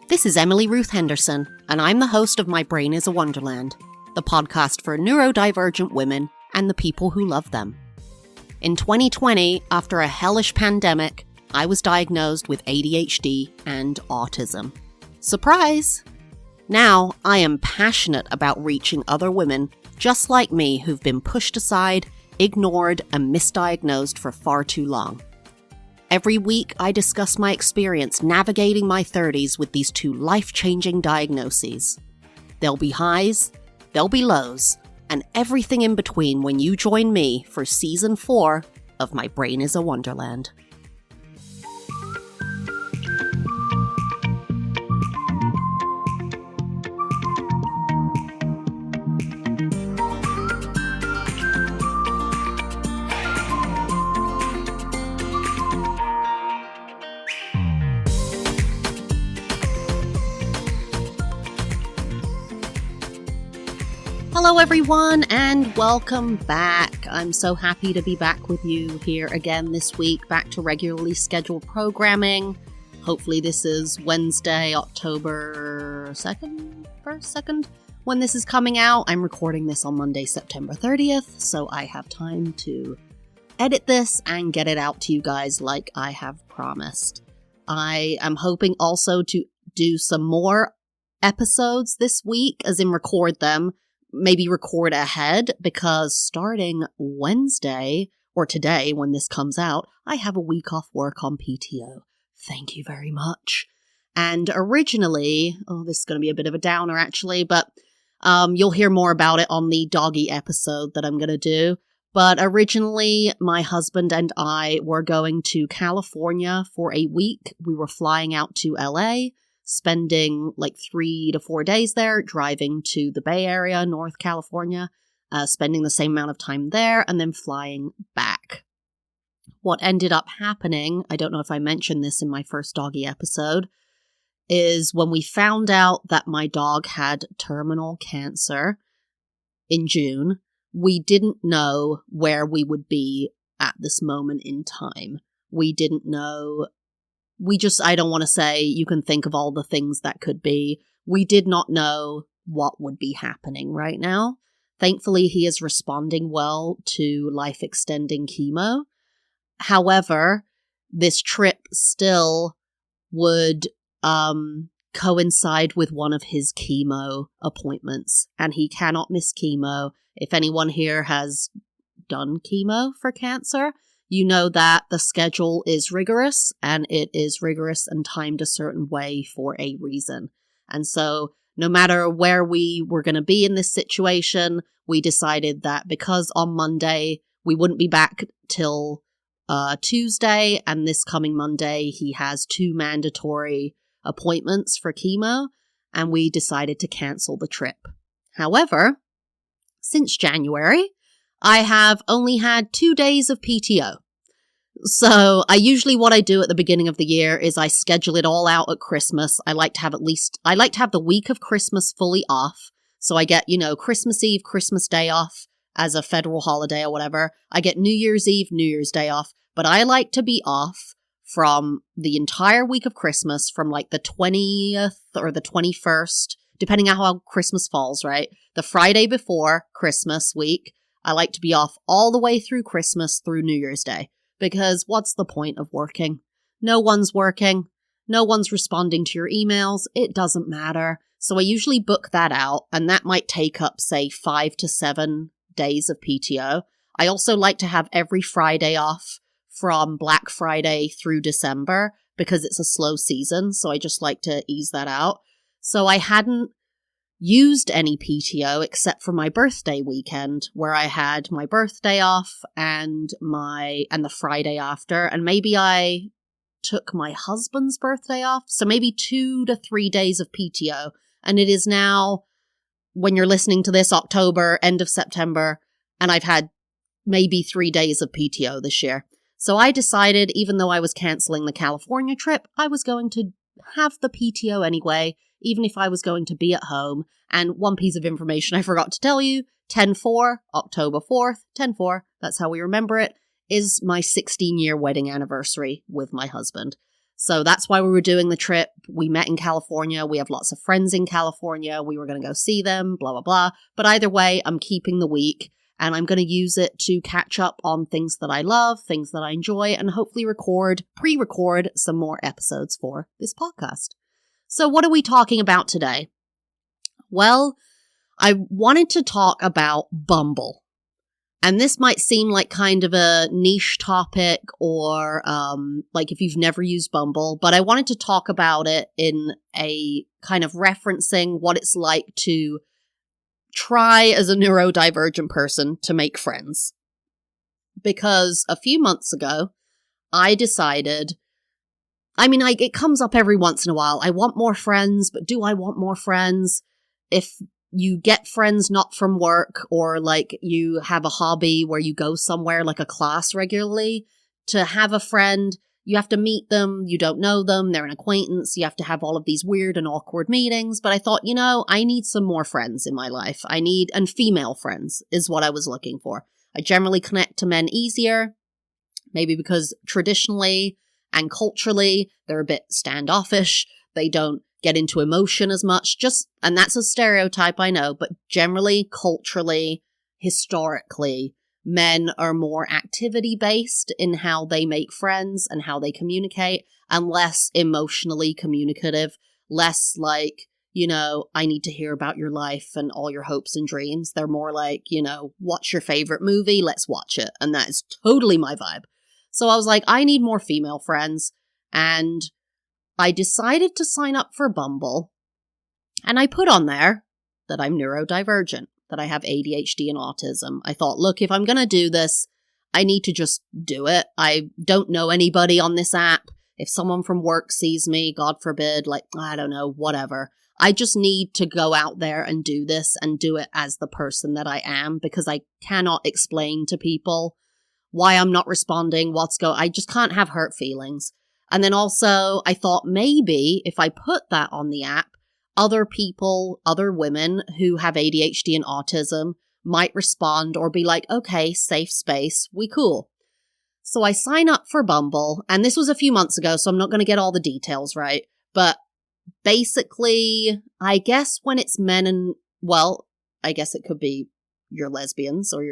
This is Emily Ruth Henderson, and I'm the host of My Brain is a Wonderland, the podcast for neurodivergent women and the people who love them. In 2020, after a hellish pandemic, I was diagnosed with ADHD and autism. Surprise! Now, I am passionate about reaching other women just like me who've been pushed aside, ignored, and misdiagnosed for far too long. Every week, I discuss my experience navigating my 30s with these two life-changing diagnoses. There'll be highs, there'll be lows, and everything in between when you join me for Season 4 of My Brain is a Wonderland. Hello everyone and welcome back. I'm so happy to be back with you here again this week, back to regularly scheduled programming. Hopefully this is Wednesday, October 2nd, when this is coming out. I'm recording this on Monday, September 30th, so I have time to edit this and get it out to you guys like I have promised. I am hoping also to do some more episodes this week, as in record them. Maybe record ahead, because starting Wednesday, or today when this comes out, I have a week off work on PTO. Thank you very much. And originally, this is going to be a bit of a downer actually, but you'll hear more about it on the doggy episode that I'm going to do. But originally, my husband and I were going to California for a week. We were flying out to LA, spending like 3 to 4 days there, driving to the Bay Area, North California, spending the same amount of time there, and then flying back. What ended up happening, I don't know if I mentioned this in my first doggy episode, is when we found out that my dog had terminal cancer in June, we didn't know where we would be at this moment in time. We didn't know. I don't want to say you can think of all the things that could be. We did not know what would be happening right now. Thankfully, he is responding well to life-extending chemo. However, this trip still would coincide with one of his chemo appointments, and he cannot miss chemo. If anyone here has done chemo for cancer, you know that the schedule is rigorous, and it is rigorous and timed a certain way for a reason. And so no matter where we were going to be in this situation, we decided that because on Monday we wouldn't be back till Tuesday, and this coming Monday he has 2 mandatory appointments for chemo, and we decided to cancel the trip. However, since January, I have only had 2 days of PTO. So what I do at the beginning of the year is I schedule it all out at Christmas. I like to have the week of Christmas fully off. So I get, Christmas Eve, Christmas Day off as a federal holiday or whatever. I get New Year's Eve, New Year's Day off. But I like to be off from the entire week of Christmas, from like the 20th or the 21st, depending on how Christmas falls, right? The Friday before Christmas week, I like to be off all the way through Christmas through New Year's Day. Because what's the point of working? No one's working. No one's responding to your emails. It doesn't matter. So I usually book that out, and that might take up, say, 5 to 7 days of PTO. I also like to have every Friday off from Black Friday through December, because it's a slow season. So I just like to ease that out. So I hadn't used any PTO except for my birthday weekend, where I had my birthday off and the Friday after, and maybe I took my husband's birthday off, so maybe 2 to 3 days of PTO. And it is now, when you're listening to this, October, end of September, and I've had maybe 3 days of PTO this year. So I decided, even though I was canceling the California trip, I was going to have the PTO anyway, even if I was going to be at home. And one piece of information I forgot to tell you, 10/4, October 4th, 10/4, that's how we remember it, is my 16-year wedding anniversary with my husband. So that's why we were doing the trip. We met in California. We have lots of friends in California. We were going to go see them, blah, blah, blah. But either way, I'm keeping the week and I'm going to use it to catch up on things that I love, things that I enjoy, and hopefully pre-record some more episodes for this podcast. So what are we talking about today? Well, I wanted to talk about Bumble. And this might seem like kind of a niche topic or like if you've never used Bumble, but I wanted to talk about it in a kind of referencing what it's like to try as a neurodivergent person to make friends. Because a few months ago, I decided, it comes up every once in a while. I want more friends, but do I want more friends? If you get friends not from work or like you have a hobby where you go somewhere like a class regularly, to have a friend, you have to meet them, you don't know them, they're an acquaintance, you have to have all of these weird and awkward meetings. But I thought, I need some more friends in my life. And female friends is what I was looking for. I generally connect to men easier, maybe because traditionally and culturally, they're a bit standoffish. They don't get into emotion as much, and that's a stereotype, I know, but generally, culturally, historically, men are more activity-based in how they make friends and how they communicate, and less emotionally communicative, less like, I need to hear about your life and all your hopes and dreams. They're more like, what's your favorite movie? Let's watch it. And that is totally my vibe. So I was like, I need more female friends, and I decided to sign up for Bumble, and I put on there that I'm neurodivergent, that I have ADHD and autism. I thought, look, if I'm going to do this, I need to just do it. I don't know anybody on this app. If someone from work sees me, God forbid, I don't know, whatever. I just need to go out there and do this and do it as the person that I am, because I cannot explain to people why I'm not responding, I just can't have hurt feelings. And then also, I thought maybe if I put that on the app, other people, other women who have ADHD and autism might respond or be like, okay, safe space, we cool. So I sign up for Bumble, and this was a few months ago, so I'm not going to get all the details right. But basically, I guess when it's men I guess it could be you're lesbians or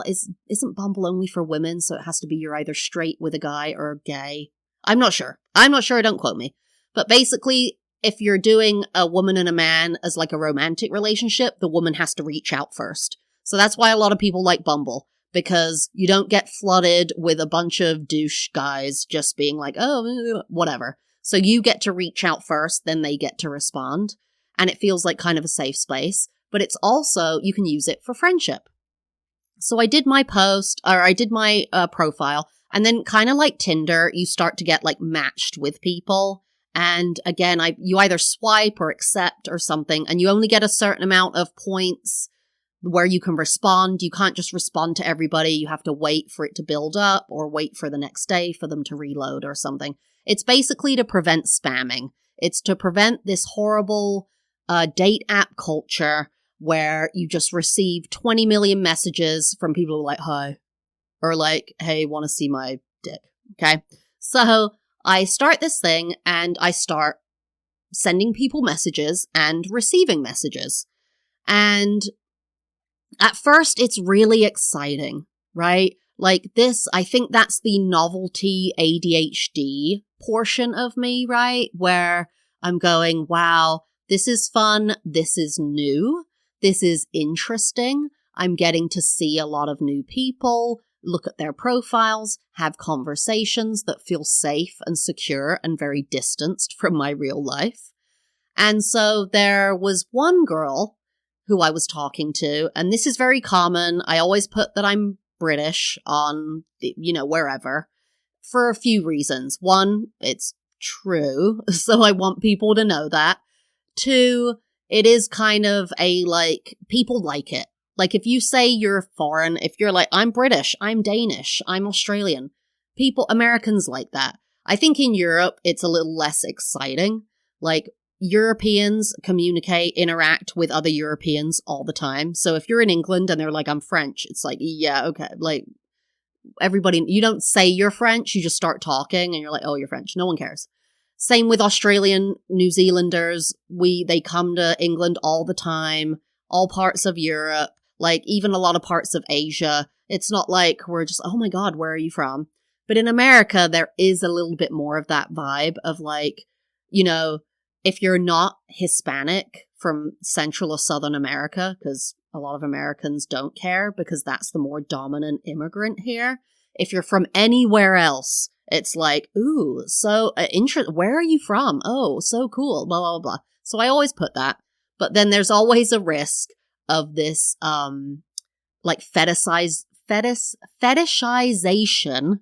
isn't Bumble only for women? So it has to be you're either straight with a guy or gay. I'm not sure. Don't quote me. But basically, if you're doing a woman and a man as like a romantic relationship, the woman has to reach out first. So that's why a lot of people like Bumble, because you don't get flooded with a bunch of douche guys just being like, oh, whatever. So you get to reach out first, then they get to respond. And it feels like kind of a safe space. But it's also, you can use it for friendship. So I did my profile. And then kind of like Tinder, you start to get like matched with people. And again, you either swipe or accept or something, and you only get a certain amount of points where you can respond. You can't just respond to everybody. You have to wait for it to build up or wait for the next day for them to reload or something. It's basically to prevent spamming. It's to prevent this horrible date app culture where you just receive 20 million messages from people who are like, hi. Or like, hey, want to see my dick? Okay. So I start this thing and I start sending people messages and receiving messages. And at first, it's really exciting, right? Like this, I think that's the novelty ADHD portion of me, right? Where I'm going, wow, this is fun. This is new. This is interesting. I'm getting to see a lot of new people, look at their profiles, have conversations that feel safe and secure and very distanced from my real life. And so there was one girl who I was talking to, and this is very common. I always put that I'm British on, wherever, for a few reasons. One, it's true, so I want people to know that. Two, it is kind of people like it. Like if you say you're foreign, if you're like, I'm British, I'm Danish, I'm Australian, Americans like that. I think in Europe, it's a little less exciting. Like Europeans interact with other Europeans all the time. So if you're in England and they're like, I'm French, it's like, yeah, okay. Like everybody, you don't say you're French, you just start talking and you're like, oh, you're French. No one cares. Same with Australian, New Zealanders. They come to England all the time, all parts of Europe, like even a lot of parts of Asia. It's not like we're just, oh my God, where are you from? But in America, there is a little bit more of that vibe of like, you know, if you're not Hispanic from Central or Southern America, because a lot of Americans don't care because that's the more dominant immigrant here. If you're from anywhere else, it's like, ooh, so where are you from? Oh, so cool, blah, blah, blah. So I always put that. But then there's always a risk of this, like fetishization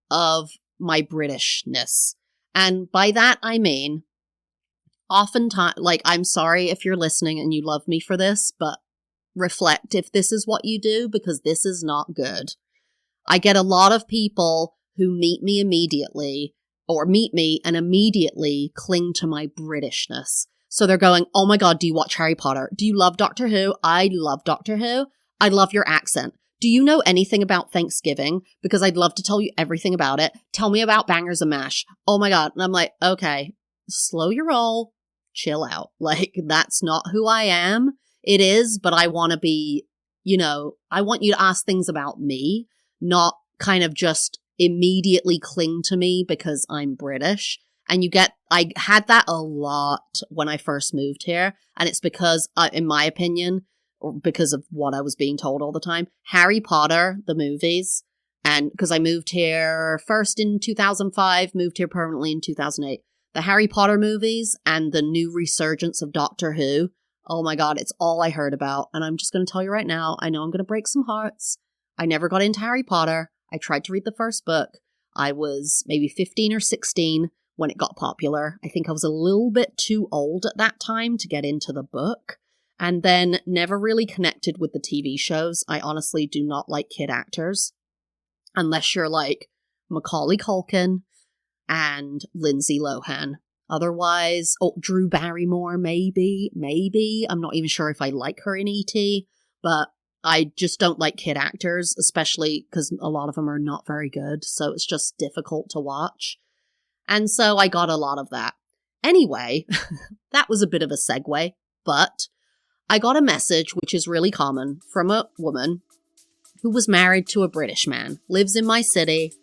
of my Britishness. And by that, I mean, oftentimes, like, I'm sorry if you're listening and you love me for this, but reflect if this is what you do, because this is not good. I get a lot of people who meet me and immediately cling to my Britishness. So they're going, oh my God, do you watch Harry Potter? Do you love Doctor Who? I love Doctor Who. I love your accent. Do you know anything about Thanksgiving? Because I'd love to tell you everything about it. Tell me about Bangers and Mash. Oh my God. And I'm like, okay, slow your roll, chill out. Like, that's not who I am. It is, but I want to be, you know, I want you to ask things about me, not kind of just immediately cling to me because I'm British. And I had that a lot when I first moved here. And it's because, in my opinion, or because of what I was being told all the time, Harry Potter, the movies, and because I moved here first in 2005, moved here permanently in 2008, the Harry Potter movies and the new resurgence of Doctor Who. Oh my God, it's all I heard about. And I'm just going to tell you right now, I know I'm going to break some hearts. I never got into Harry Potter. I tried to read the first book. I was maybe 15 or 16 when it got popular. I think I was a little bit too old at that time to get into the book. And then never really connected with the TV shows. I honestly do not like kid actors. Unless you're like Macaulay Culkin and Lindsay Lohan. Otherwise, Drew Barrymore, maybe. I'm not even sure if I like her in E.T., but I just don't like kid actors, especially because a lot of them are not very good. So it's just difficult to watch. And so I got a lot of that. Anyway, that was a bit of a segue, but I got a message, which is really common, from a woman who was married to a British man, lives in my city.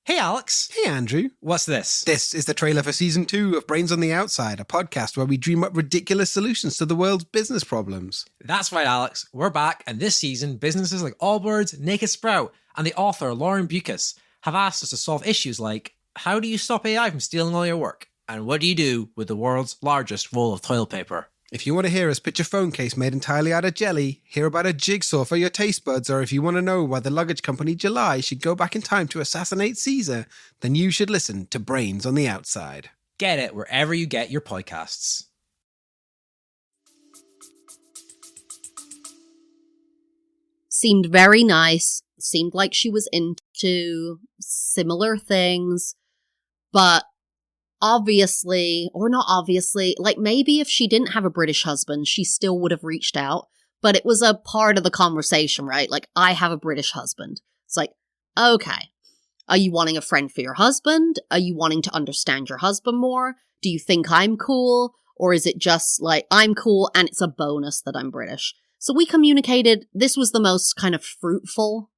Hey, Alex. Hey, Andrew. What's this? This is the trailer for Season 2 of Brains on the Outside, a podcast where we dream up ridiculous solutions to the world's business problems. That's right, Alex. We're back, and this season, businesses like Allbirds, Naked Sprout, and the author Lauren Bucas have asked us to solve issues like, how do you stop AI from stealing all your work? And what do you do with the world's largest roll of toilet paper? If you want to hear us pitch a phone case made entirely out of jelly, hear about a jigsaw for your taste buds, or if you want to know why the luggage company July should go back in time to assassinate Caesar, then you should listen to Brains on the Outside. Get it wherever you get your podcasts. Seemed very nice. Seemed like she was into similar things, but obviously, or not obviously, like maybe if she didn't have a British husband, she still would have reached out. But it was a part of the conversation, right? Like, I have a British husband. It's like, okay, are you wanting a friend for your husband? Are you wanting to understand your husband more? Do you think I'm cool? Or is it just like, I'm cool and it's a bonus that I'm British? So we communicated. This was the most kind of fruitful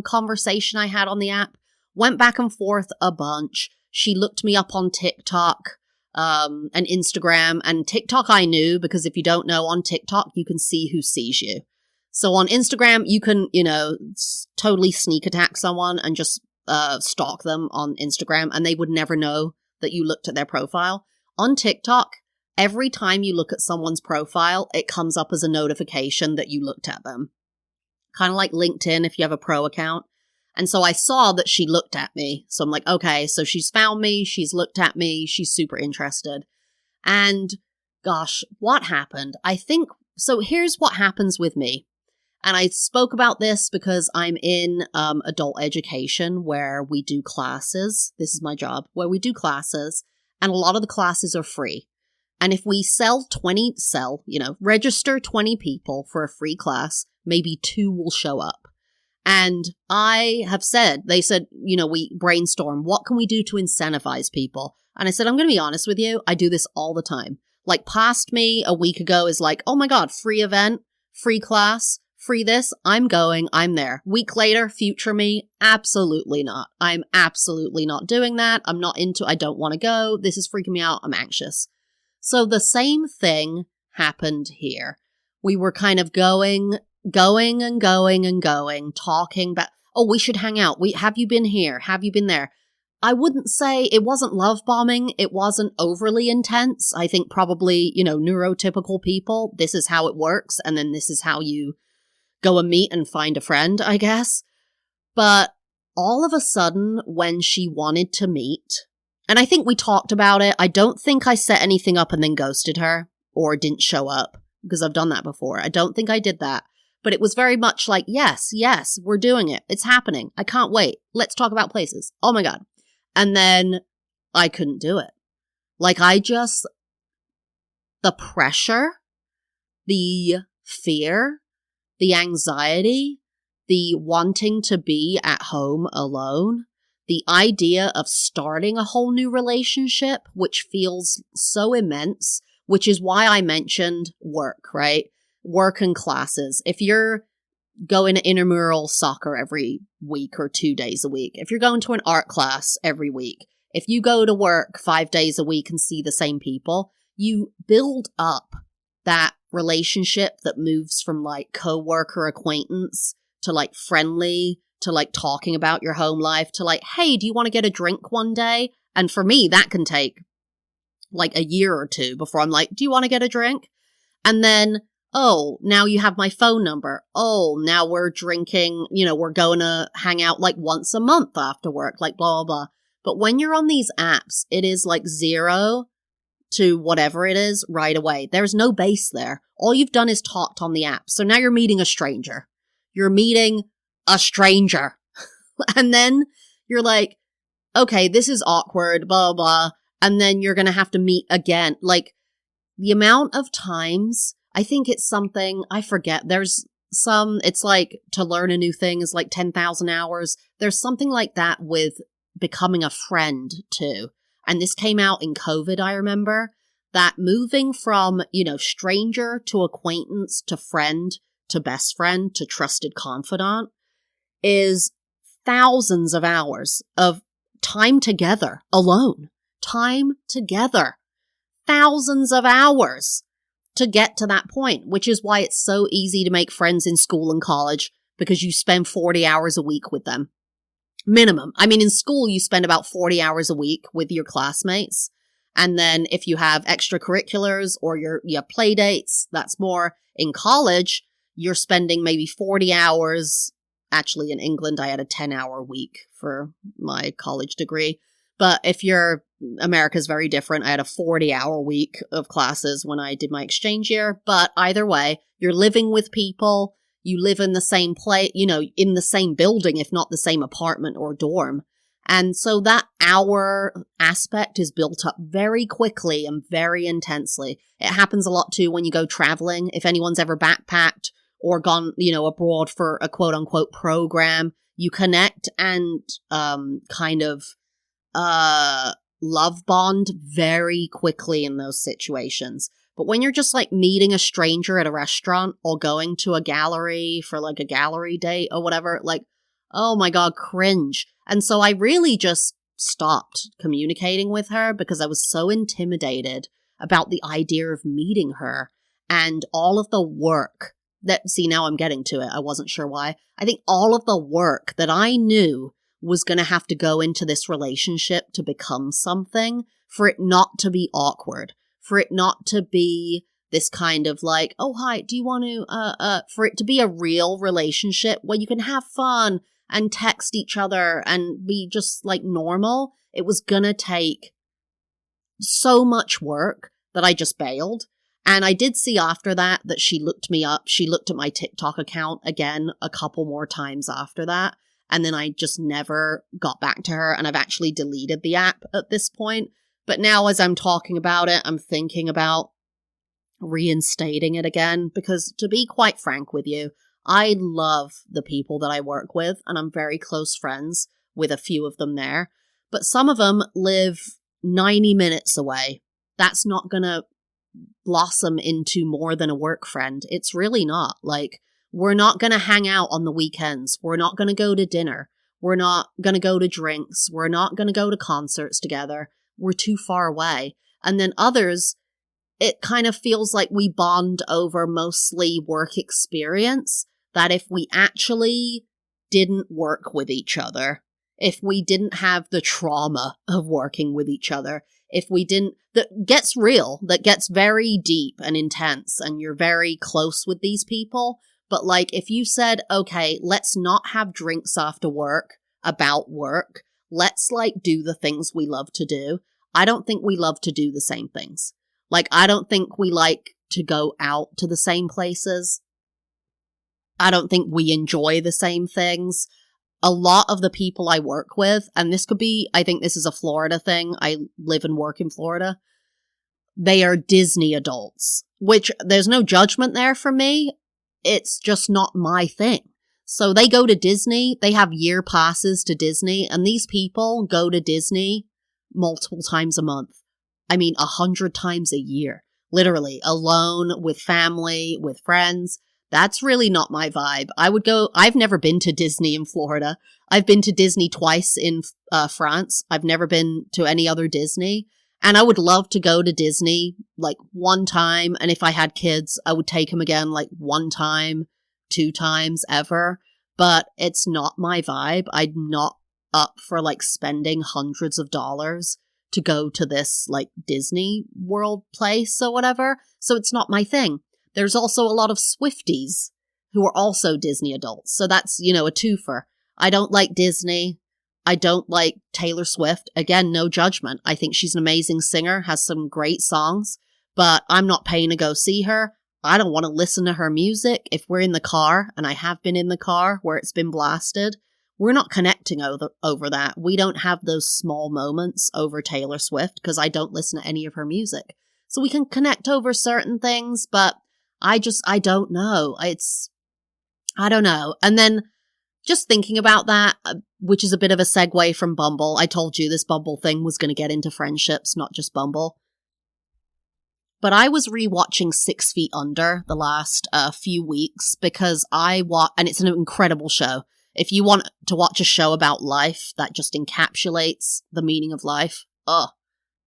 conversation I had on the app. Went back and forth a bunch. She looked me up on TikTok and Instagram. And TikTok I knew, because if you don't know, on TikTok, you can see who sees you. So on Instagram, you can, totally sneak attack someone and just stalk them on Instagram. And they would never know that you looked at their profile. On TikTok, every time you look at someone's profile, it comes up as a notification that you looked at them. Kind of like LinkedIn if you have a pro account. And so I saw that she looked at me. So I'm like, okay, so she's found me. She's looked at me. She's super interested. And gosh, what happened? So here's what happens with me. And I spoke about this because I'm in adult education where we do classes. This is my job, where we do classes. And a lot of the classes are free. And if we register 20 people for a free class, maybe 2 will show up. And they said, we brainstorm, what can we do to incentivize people? And I said, I'm going to be honest with you. I do this all the time. Like past me a week ago is like, oh my God, free event, free class, free this. I'm going, I'm there. Week later, future me, absolutely not. I'm absolutely not doing that. I don't want to go. This is freaking me out. I'm anxious. So the same thing happened here. We were kind of going, talking about, oh, we should hang out. Have you been here? Have you been there? I wouldn't say it wasn't love bombing. It wasn't overly intense. I think probably, neurotypical people, this is how it works. And then this is how you go and meet and find a friend, I guess. But all of a sudden, when she wanted to meet, and I think we talked about it, I don't think I set anything up and then ghosted her or didn't show up, because I've done that before. I don't think I did that. But it was very much like, yes, we're doing it. It's happening. I can't wait. Let's talk about places. Oh my God. And then I couldn't do it. Like the pressure, the fear, the anxiety, the wanting to be at home alone, the idea of starting a whole new relationship, which feels so immense, which is why I mentioned work, right? Work and classes. If you're going to intramural soccer every week or 2 days a week, if you're going to an art class every week, if you go to work 5 days a week and see the same people, you build up that relationship that moves from like coworker acquaintance to like friendly to like talking about your home life to like, hey, do you want to get a drink one day? And for me, that can take like a year or 2 before I'm like, do you want to get a drink? And then, oh, now you have my phone number. Oh, now we're drinking, we're going to hang out like once a month after work, like blah, blah, blah. But when you're on these apps, it is like 0 to whatever it is right away. There's no base there. All you've done is talked on the app. So now you're meeting a stranger. You're meeting a stranger. And then you're like, okay, this is awkward, blah, blah. And then you're going to have to meet again. Like the amount of times, I think it's something, I forget. It's like to learn a new thing is like 10,000 hours. There's something like that with becoming a friend too. And this came out in COVID, I remember, that moving from, stranger to acquaintance to friend to best friend to trusted confidant is thousands of hours of time together alone. Time together. Thousands of hours to get to that point, which is why it's so easy to make friends in school and college, because you spend 40 hours a week with them. Minimum. I mean, in school, you spend about 40 hours a week with your classmates. And then if you have extracurriculars or you have play dates, that's more. In college, you're spending maybe 40 hours. Actually, in England, I had a 10-hour week for my college degree. But if America's very different. I had a 40-hour week of classes when I did my exchange year. But either way, you're living with people. You live in the same place, in the same building, if not the same apartment or dorm. And so that hour aspect is built up very quickly and very intensely. It happens a lot too when you go traveling. If anyone's ever backpacked or gone, abroad for a quote unquote program, you connect and kind of love bond very quickly in those situations. But when you're just like meeting a stranger at a restaurant or going to a gallery for like a gallery date or whatever, like, oh my God, cringe. And so I really just stopped communicating with her because I was so intimidated about the idea of meeting her and all of the work that, see, now I'm getting to it. I wasn't sure why. I think all of the work that I knew was going to have to go into this relationship to become something, for it not to be awkward, for it not to be this kind of like, oh, hi, do you want to, for it to be a real relationship where you can have fun and text each other and be just like normal. It was going to take so much work that I just bailed. And I did see after that she looked me up. She looked at my TikTok account again a couple more times after that. And then I just never got back to her. And I've actually deleted the app at this point But now as I'm talking about it, I'm thinking about reinstating it again, because to be quite frank with you, I love the people that I work with, and I'm very close friends with a few of them there. But some of them live 90 minutes away. That's not going to blossom into more than a work friend. It's really not. Like, we're not going to hang out on the weekends. We're not going to go to dinner. We're not going to go to drinks. We're not going to go to concerts together. We're too far away. And then others, it kind of feels like we bond over mostly work experience, that if we actually didn't work with each other, if we didn't have the trauma of working with each other, if we didn't, that gets real, that gets very deep and intense, and you're very close with these people. But like, if you said, okay, let's not have drinks after work about work, let's like do the things we love to do. I don't think we love to do the same things. Like, I don't think we like to go out to the same places. I don't think we enjoy the same things. A lot of the people I work with, and this could be, I think this is a Florida thing. I live and work in Florida. They are Disney adults, which there's no judgment there for me. It's just not my thing. So they go to Disney. They have year passes to Disney, and these people go to Disney multiple times a month. I mean, 100 times a year, literally, alone, with family, with friends. That's really not my vibe. I've never been to Disney in Florida. I've been to Disney twice in France. I've never been to any other Disney. And I would love to go to Disney like one time. And if I had kids, I would take them again like one time, 2 times ever. But it's not my vibe. I'm not up for like spending hundreds of dollars to go to this like Disney World place or whatever. So it's not my thing. There's also a lot of Swifties who are also Disney adults. So that's, a twofer. I don't like Disney. I don't like Taylor Swift. Again, no judgment. I think she's an amazing singer, has some great songs, but I'm not paying to go see her. I don't want to listen to her music. If we're in the car, and I have been in the car where it's been blasted, we're not connecting over that. We don't have those small moments over Taylor Swift because I don't listen to any of her music. So we can connect over certain things, but I don't know. I don't know. And then just thinking about that, which is a bit of a segue from Bumble. I told you this Bumble thing was going to get into friendships, not just Bumble. But I was rewatching 6 Feet Under the last few weeks because and it's an incredible show. If you want to watch a show about life that just encapsulates the meaning of life,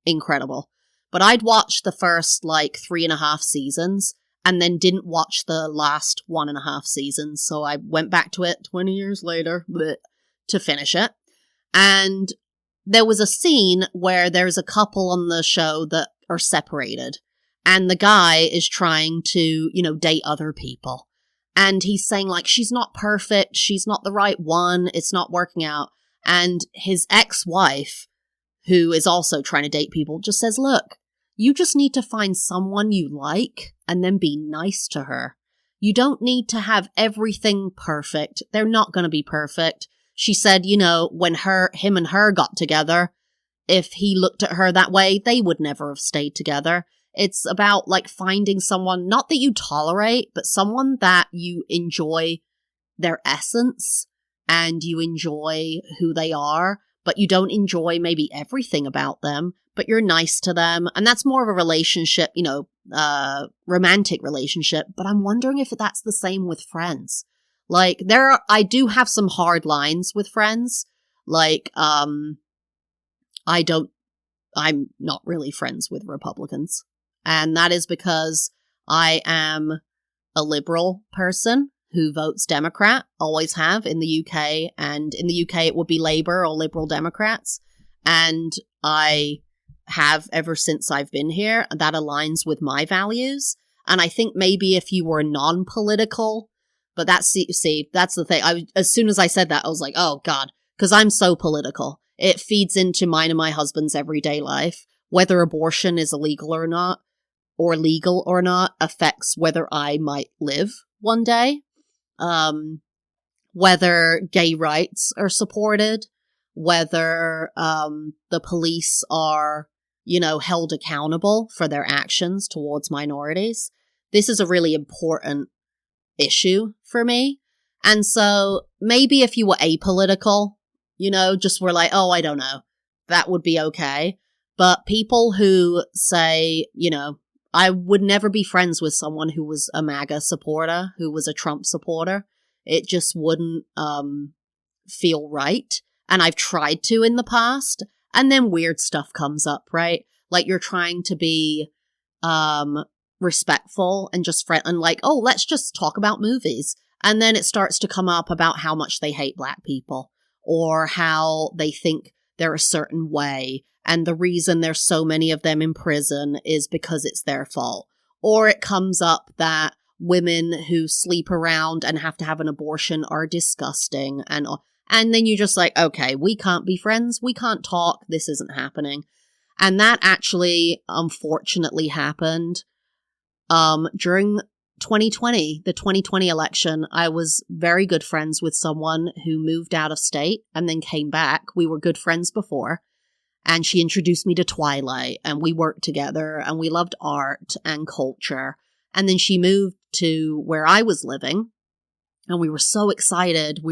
incredible. But I'd watched the first 3.5 seasons and then didn't watch the last 1.5 seasons. So I went back to it 20 years later to finish it. And there was a scene where there's a couple on the show that are separated. And the guy is trying to, date other people. And he's saying, she's not perfect. She's not the right one. It's not working out. And his ex-wife, who is also trying to date people, just says, look, you just need to find someone you like and then be nice to her. You don't need to have everything perfect. They're not going to be perfect. She said, when him and her got together, if he looked at her that way, they would never have stayed together. It's about finding someone, not that you tolerate, but someone that you enjoy their essence and you enjoy who they are, but you don't enjoy maybe everything about them, but you're nice to them. And that's more of a relationship, romantic relationship. But I'm wondering if that's the same with friends. I do have some hard lines with friends. I'm not really friends with Republicans. And that is because I am a liberal person who votes Democrat, always have in the UK. And in the UK, it would be Labour or Liberal Democrats. And I have ever since I've been here. That aligns with my values. And I think maybe if you were non-political, but that's the thing. As soon as I said that, I was like, oh God, because I'm so political. It feeds into mine and my husband's everyday life. Whether abortion is illegal or not, or legal or not, affects whether I might live one day. Whether gay rights are supported, whether the police are held accountable for their actions towards minorities. This is a really important issue for me. And so maybe if you were apolitical, just were like, oh, I don't know, that would be okay. But people who say, I would never be friends with someone who was a MAGA supporter, who was a Trump supporter. It just wouldn't feel right. And I've tried to in the past. And then weird stuff comes up, right? Like you're trying to be respectful and just friend and like, oh, let's just talk about movies. And then it starts to come up about how much they hate Black people or how they think they're a certain way. And the reason there's so many of them in prison is because it's their fault. Or it comes up that women who sleep around and have to have an abortion are disgusting. And then you're just like, okay, we can't be friends. We can't talk. This isn't happening. And that actually, unfortunately, happened during 2020, the 2020 election. I was very good friends with someone who moved out of state and then came back. We were good friends before. And she introduced me to Twilight, and we worked together, and we loved art and culture. And then she moved to where I was living, and we were so excited.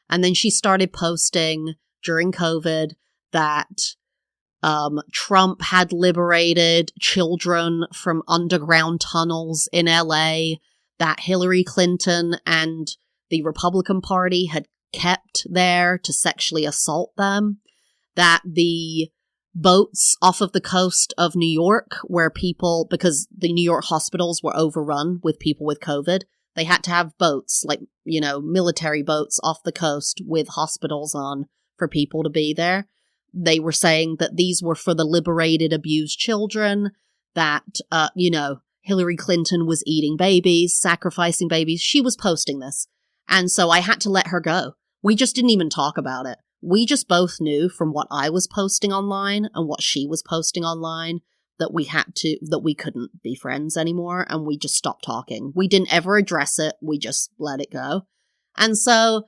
And then she started posting during COVID that Trump had liberated children from underground tunnels in LA, that Hillary Clinton and the Republican Party had kept there to sexually assault them, that the boats off of the coast of New York where people, because the New York hospitals were overrun with people with COVID, they had to have boats, like, military boats off the coast with hospitals on for people to be there. They were saying that these were for the liberated, abused children, that, Hillary Clinton was eating babies, sacrificing babies. She was posting this. And so I had to let her go. We just didn't even talk about it. We just both knew from what I was posting online and what she was posting online that we couldn't be friends anymore, and we just stopped talking. We didn't ever address it. We just let it go. And so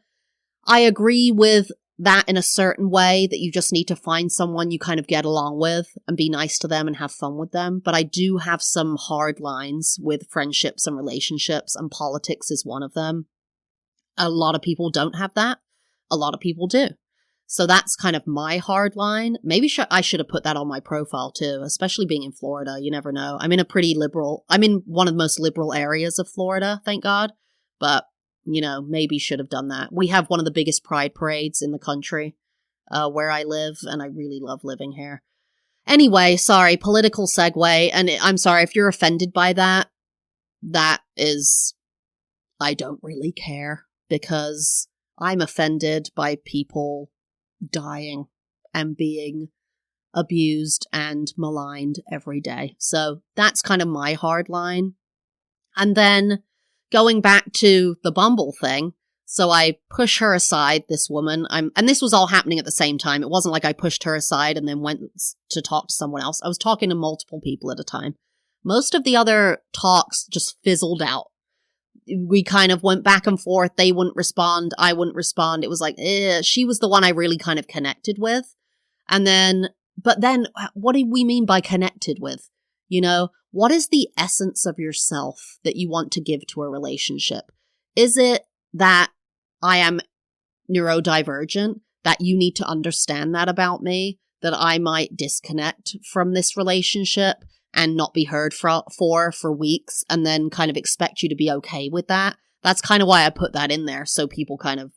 I agree with that in a certain way, that you just need to find someone you kind of get along with and be nice to them and have fun with them. But I do have some hard lines with friendships and relationships, and politics is one of them. A lot of people don't have that. A lot of people do. So that's kind of my hard line. Maybe I should have put that on my profile too, especially being in Florida. You never know. I'm in one of the most liberal areas of Florida, thank God. But, maybe should have done that. We have one of the biggest pride parades in the country where I live, and I really love living here. Anyway, sorry, political segue. And I'm sorry if you're offended by that. That is, I don't really care, because I'm offended by people dying and being abused and maligned every day. So that's kind of my hard line. And then going back to the Bumble thing, so I push her aside, this woman, and this was all happening at the same time. It wasn't like I pushed her aside and then went to talk to someone else. I was talking to multiple people at a time. Most of the other talks just fizzled out. We kind of went back and forth. They wouldn't respond. I wouldn't respond. It was like, she was the one I really kind of connected with. But then what do we mean by connected with? What is the essence of yourself that you want to give to a relationship? Is it that I am neurodivergent, that you need to understand that about me, that I might disconnect from this relationship and not be heard for weeks, and then kind of expect you to be okay with that? That's kind of why I put that in there, so people kind of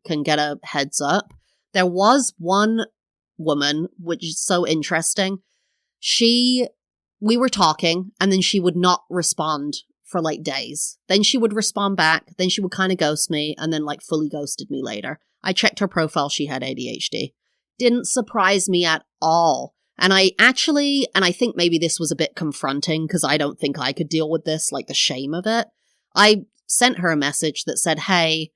can get a heads up. There was one woman, which is so interesting. We were talking, and then she would not respond for like days. Then she would respond back, then she would kind of ghost me, and then like fully ghosted me later. I checked her profile, she had ADHD. Didn't surprise me at all. And I think maybe this was a bit confronting, because I don't think I could deal with this, like the shame of it. I sent her a message that said, hey,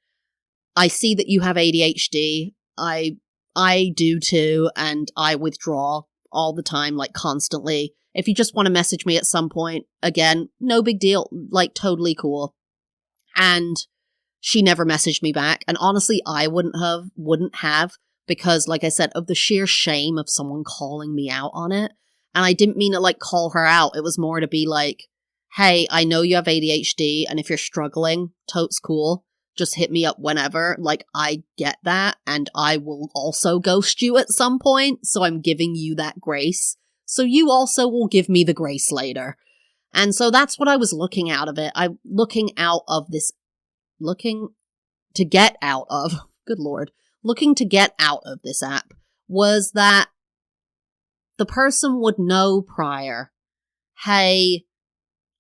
I see that you have ADHD. I do too, and I withdraw all the time, like constantly. If you just want to message me at some point, again, no big deal, like totally cool. And she never messaged me back. And honestly, I wouldn't have, because, like I said, of the sheer shame of someone calling me out on it. And I didn't mean to like call her out. It was more to be like, hey, I know you have ADHD, and if you're struggling, totes cool. Just hit me up whenever. Like, I get that, and I will also ghost you at some point, so I'm giving you that grace. So you also will give me the grace later. And so that's what I was looking out of it. Looking to get out of this app was that the person would know prior, hey,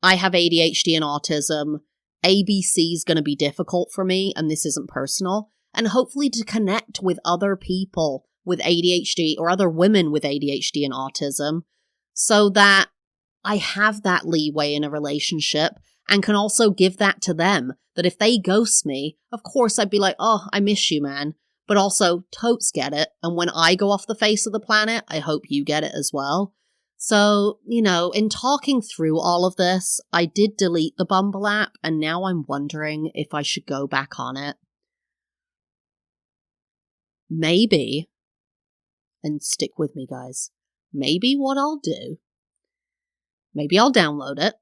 I have ADHD and autism. ABC is going to be difficult for me, and this isn't personal. And hopefully to connect with other people with ADHD or other women with ADHD and autism so that I have that leeway in a relationship and can also give that to them. That if they ghost me, of course I'd be like, oh, I miss you, man. But also, totes get it. And when I go off the face of the planet, I hope you get it as well. So, in talking through all of this, I did delete the Bumble app, and now I'm wondering if I should go back on it. Maybe, and stick with me, guys, maybe what I'll do, maybe I'll download it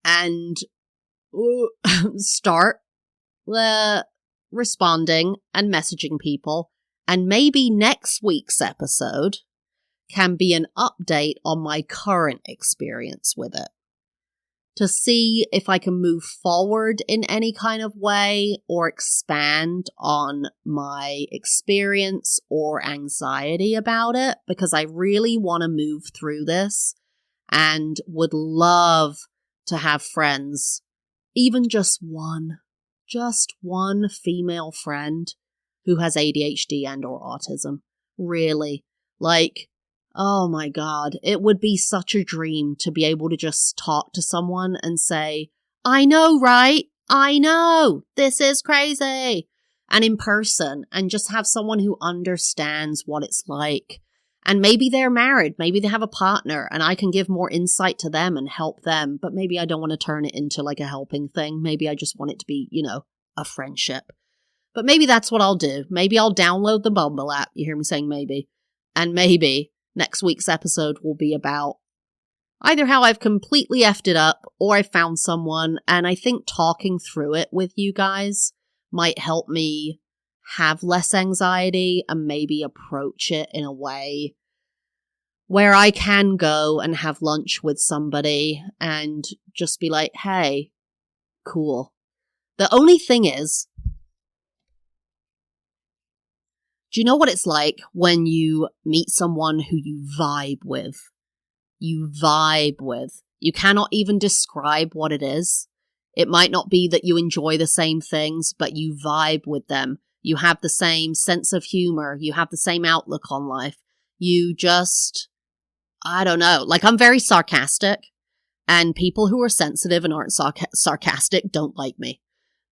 and start responding and messaging people, and maybe next week's episode can be an update on my current experience with it to see if I can move forward in any kind of way or expand on my experience or anxiety about it, because I really want to move through this and would love to have friends, even just one female friend who has ADHD and or autism. Really, like, oh my God, it would be such a dream to be able to just talk to someone and say, I know, right? I know, this is crazy. And in person, and just have someone who understands what it's like. And maybe they're married, maybe they have a partner, and I can give more insight to them and help them. But maybe I don't want to turn it into like a helping thing. Maybe I just want it to be, a friendship. But maybe that's what I'll do. Maybe I'll download the Bumble app. You hear me saying maybe. And maybe next week's episode will be about either how I've completely effed it up or I found someone. And I think talking through it with you guys might help me have less anxiety and maybe approach it in a way where I can go and have lunch with somebody and just be like, hey, cool. The only thing is, do you know what it's like when you meet someone who you vibe with? You vibe with. You cannot even describe what it is. It might not be that you enjoy the same things, but you vibe with them. You have the same sense of humor. You have the same outlook on life. You just, I don't know. Like, I'm very sarcastic, and people who are sensitive and aren't sarcastic don't like me.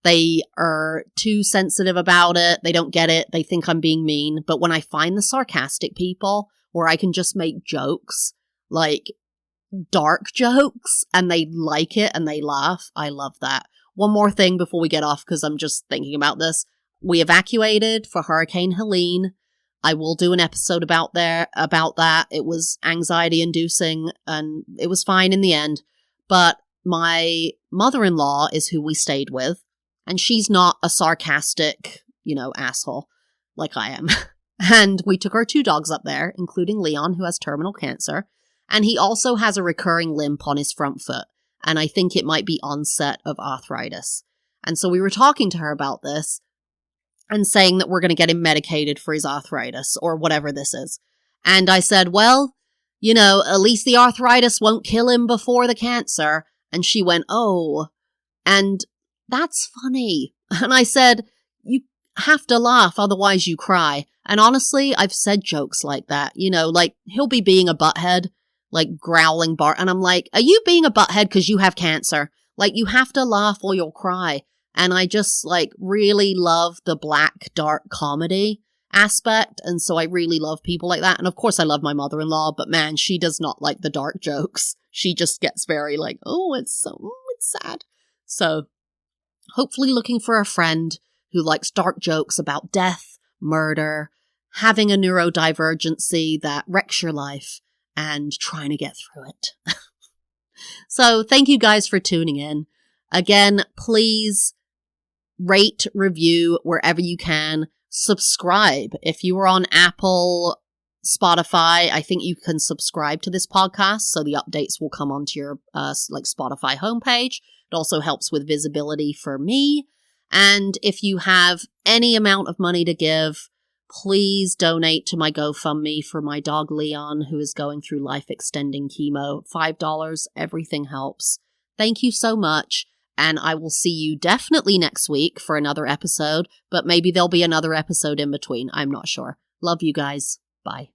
They are too sensitive about it. They don't get it. They think I'm being mean. But when I find the sarcastic people where I can just make jokes, like dark jokes, and they like it and they laugh, I love that. One more thing before we get off, because I'm just thinking about this. We evacuated for Hurricane Helene. I will do an episode about that. It was anxiety inducing and it was fine in the end. But my mother-in-law is who we stayed with. And she's not a sarcastic, asshole like I am. And we took our 2 dogs up there, including Leon, who has terminal cancer. And he also has a recurring limp on his front foot. And I think it might be onset of arthritis. And so we were talking to her about this and saying that we're going to get him medicated for his arthritis or whatever this is. And I said, well, at least the arthritis won't kill him before the cancer. And she went, oh, and that's funny. And I said, you have to laugh, otherwise you cry. And honestly, I've said jokes like that, like he'll be being a butthead, like growling Bart. And I'm like, are you being a butthead because you have cancer? Like, you have to laugh or you'll cry. And I just really love the black, dark comedy aspect. And so I really love people like that. And of course I love my mother-in-law, but man, she does not like the dark jokes. She just gets very it's sad. So hopefully looking for a friend who likes dark jokes about death, murder, having a neurodivergency that wrecks your life and trying to get through it. So thank you guys for tuning in. Again, please rate, review wherever you can. Subscribe. If you are on Apple, Spotify, I think you can subscribe to this podcast so the updates will come onto your Spotify homepage. It also helps with visibility for me. And if you have any amount of money to give, please donate to my GoFundMe for my dog Leon, who is going through life-extending chemo. $5, everything helps. Thank you so much. And I will see you definitely next week for another episode, but maybe there'll be another episode in between. I'm not sure. Love you guys. Bye.